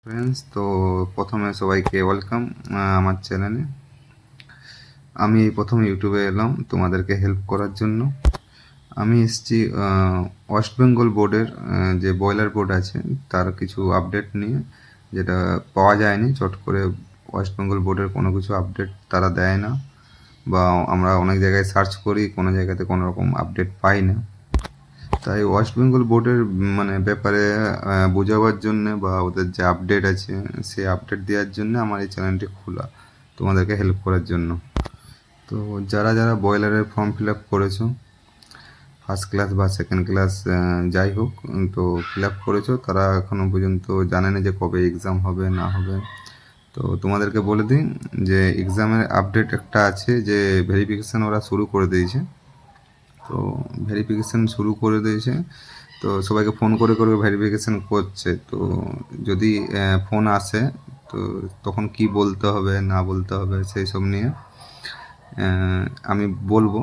Friends, তো প্রথমে সবাইকে ওয়েলকাম আমার চ্যানেলে। আমি এই প্রথম ইউটিউবে এলাম তোমাদেরকে হেল্প করার জন্য। আমি এসেছি ওয়েস্ট বেঙ্গল বোর্ডের যে বয়লার বোর্ড আছে তার কিছু আপডেট নিয়ে, যেটা পাওয়া যায়নি চট করে। ওয়েস্ট বেঙ্গল বোর্ডের কোনো কিছু আপডেট তারা দেয় না, বা আমরা অনেক জায়গায় সার্চ করি, কোনো জায়গাতে কোনো রকম আপডেট পাই না। তাই ওয়েস্ট বেঙ্গল বোর্ডের মানে ব্যাপারে বোঝাবার জন্য বা ওদের যে আপডেট আছে সেই আপডেট দেওয়ার জন্য আমার এই চ্যানেলটি খোলা, তোমাদেরকে হেল্প করার জন্য। তো যারা যারা বয়লারের ফর্ম ফিল আপ করেছো, ফার্স্ট ক্লাস বা সেকেন্ড ক্লাস যাই হোক, তো ফিল আপ করেছো, তারা এখনও পর্যন্ত জানে না যে কবে এক্সাম হবে না হবে। তো তোমাদেরকে বলে দিই যে এক্সামের আপডেট একটা আছে, যে ভেরিফিকেশান ওরা শুরু করে দিয়েছে। তো ভেরিফিকেশান শুরু করে দিয়েছে, তো সবাইকে ফোন করে করে ভেরিফিকেশান করছে। তো যদি ফোন আসে তো তখন কি বলতে হবে না বলতে হবে সেই সব নিয়ে আমি বলবো।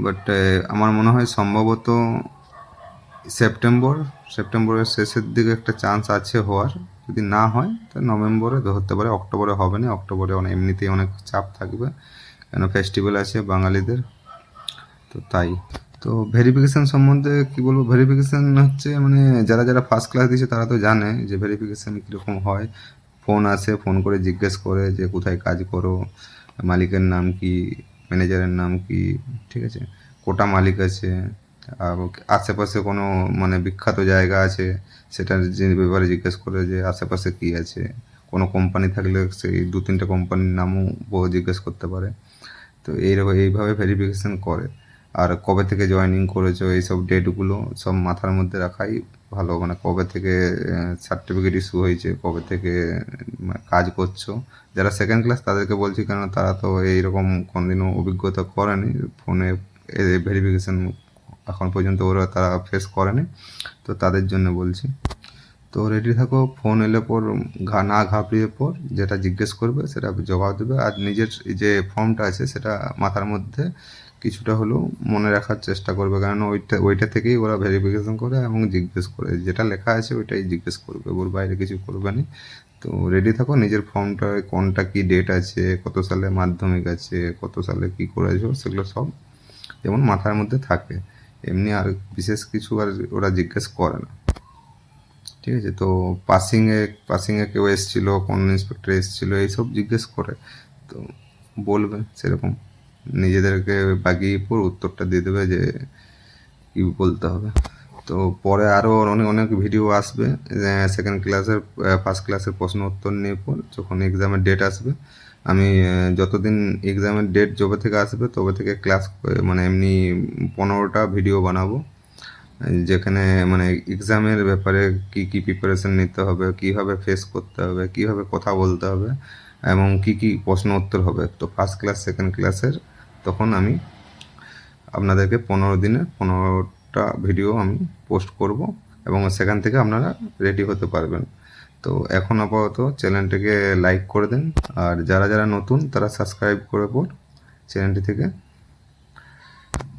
বাট আমার মনে হয় সম্ভবত সেপ্টেম্বরের শেষের দিকে একটা চান্স আছে হওয়ার। যদি না হয় তাহলে নভেম্বরে ধরতে পারে, অক্টোবরে হবে না। অক্টোবরে এমনিতেই অনেক চাপ থাকবে, কেন ফেস্টিভ্যাল আছে বাঙালিদের। তো তাই তো ভেরিফিকেশান সম্বন্ধে কি বলবো, ভেরিফিকেশান হচ্ছে মানে যারা যারা ফার্স্ট ক্লাস দিয়েছে তারা তো জানে যে ভেরিফিকেশান কীরকম হয়। ফোন আসে, ফোন করে জিজ্ঞেস করে যে কোথায় কাজ করো, মালিকের নাম কি, ম্যানেজারের নাম কি, ঠিক আছে, কোটা মালিক আছে, আর আশেপাশে কোনো মানে বিখ্যাত জায়গা আছে সেটার যে ব্যাপারে জিজ্ঞেস করে যে আশেপাশে কী আছে। কোনো কোম্পানি থাকলে সেই 2-3টে কোম্পানির নামও জিজ্ঞেস করতে পারে। তো এইভাবে ভেরিফিকেশান করে। আর কবে থেকে জয়েনিং করেছো এইসব ডেটগুলো সব মাথার মধ্যে রাখাই ভালো, মানে কবে থেকে সার্টিফিকেট ইস্যু হয়েছে, কবে থেকে কাজ করছো। যারা সেকেন্ড ক্লাস তাদেরকে বলছি, কেন তারা তো এইরকম কোনোদিনও অভিজ্ঞতা করেনি, ফোনে ভেরিফিকেশান এখন পর্যন্ত তারা ফেস করেনি, তো তাদের জন্য বলছি। তো রেডি থাকো, ফোন এলে পর না ঘাবড়িয়ে পর যেটা জিজ্ঞেস করবে সেটা জবাব দেবে। আর নিজের যে ফর্মটা আছে সেটা মাথার মধ্যে কিছুটা হলেও মনে রাখার চেষ্টা করবে, কারণ ওইটা থেকেই ওরা ভেরিফিকেশন করে এবং জিজ্ঞেস করে, যেটা লেখা আছে ওইটাই জিজ্ঞেস করবে, ওর বাইরে কিছু করবে না। তো রেডি থাকো, নিজের ফর্মটা কোনটা কি ডেট আছে, কত সালে মাধ্যমিক আছে, কত সালে কি করেছো, সেগুলো সব যেমন মাথার মধ্যে থাকে। এমনি আর বিশেষ কিছু আর ওরা জিজ্ঞেস করে না, ঠিক আছে। তো পাসিংয়ে কেউ এসেছিলো, কোন ইন্সপেক্টর এসেছিলো, এইসব জিজ্ঞেস করে। তো বলবে সেরকম, নিজেদেরকে বাগিয়ে পর উত্তরটা দিয়ে দেবে যে কী বলতে হবে। তো পরে আরও অনেক অনেক ভিডিও আসবে সেকেন্ড ক্লাসের ফার্স্ট ক্লাসের প্রশ্ন উত্তর নিয়ে পর যখন এক্সামের ডেট আসবে। আমি যতদিন এক্সামের ডেট যবে থেকে আসবে তবে থেকে ক্লাস মানে এমনি 15টা ভিডিও বানাবো, যেখানে মানে এক্সামের ব্যাপারে কি কি প্রিপারেশন নিতে হবে, কিভাবে ফেস করতে হবে, কিভাবে কথা বলতে হবে, এবং কি কি প্রশ্ন উত্তর হবে। তো ফার্স্ট ক্লাস সেকেন্ড ক্লাসের তখন আমি আপনাদেরকে 15 দিনে 15টা ভিডিও আমি পোস্ট করব, এবং সেখান থেকে আপনারা রেডি হতে পারবেন। তো এখন আপাতত চ্যানেলটিকে লাইক করে দিন, আর যারা যারা নতুন তারা সাবস্ক্রাইব করে পর চ্যানেলটি থেকে।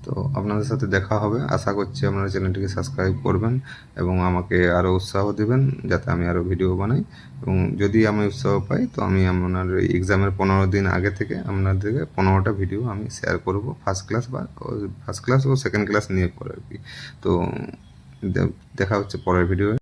তো আপনাদের সাথে দেখা হবে, আশা করছি আপনারা চ্যানেলটিকে সাবস্ক্রাইব করবেন এবং আমাকে আরও উৎসাহ দেবেন যাতে আমি আরও ভিডিও বানাই। এবং যদি আমি উৎসাহ পাই তো আমি আপনার এক্সামের 15 দিন আগে থেকে আপনাদেরকে 15টা ভিডিও আমি শেয়ার করব, ফার্স্ট ক্লাস ও সেকেন্ড ক্লাস নিয়ে পরে আর কি। তো দেখা হচ্ছে পরের ভিডিও।